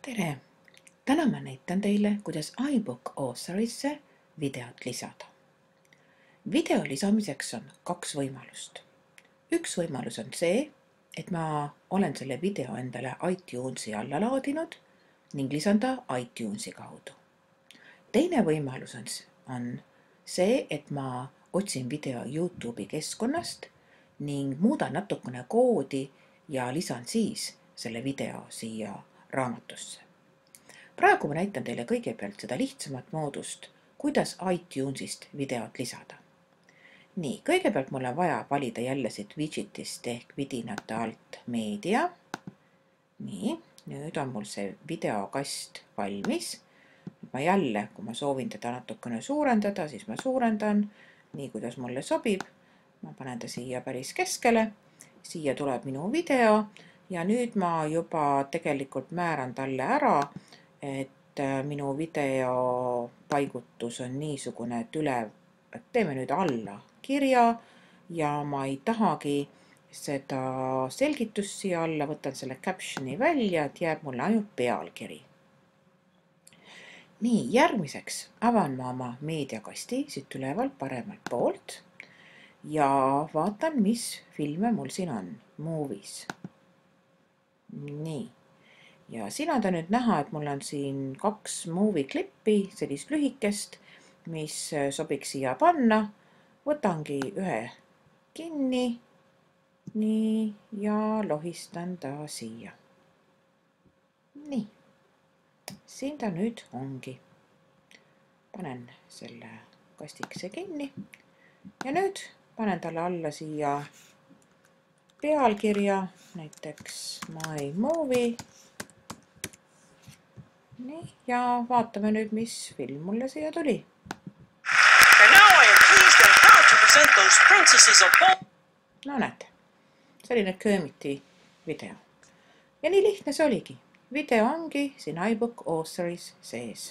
Tere! Täna ma näitan teile, kuidas iBook Authorisse videot lisada. Video lisamiseks on kaks võimalust. Üks võimalus on see, et ma olen selle video endale iTunesi alla laadinud ning lisan ta iTunesi kaudu. Teine võimalus on see, et ma otsin video YouTube'i keskkonnast ning muudan natukene koodi ja lisan siis selle video siia raamatusse. Praegu ma näitan teile kõigepealt seda lihtsamat moodust, kuidas iTunesist videot lisada. Nii, kõigepealt mul on vaja valida jälle siit widgetist ehk vidinate alt meedia. Nii, nüüd on mul see videokast valmis. Ma jälle, kui ma soovin teda natukene suurendada, siis ma suurendan nii, kuidas mulle sobib. Ma panen ta siia päris keskele. Siia tuleb minu video. Ja nüüd ma juba tegelikult määran talle ära, et minu video paigutus on niisugune, et teeme nüüd alla kirja ja ma ei tahagi seda selgitust siia alla, võtan selle captioni välja, et jääb mulle ainult pealkiri. Nii, järgmiseks avan ma oma meediakasti siit ülevalt paremalt poolt ja vaatan, mis filme mul siin on, movies. Nii, ja siin on ta nüüd näha, et mul on siin 2 movie klippi, sellist lühikest, mis sobiks siia panna. Võtangi ühe kinni, nii, ja lohistan ta siia. Nii, siin ta nüüd ongi. Panen selle kastikese kinni ja nüüd panen talle alla siia pealkirja, näiteks My Movie. Nii, ja vaatame nüüd, mis film mulle siia tuli. No näete, selline Kermiti video. Ja nii lihtne see oligi. Video ongi siin iBook Authoris sees.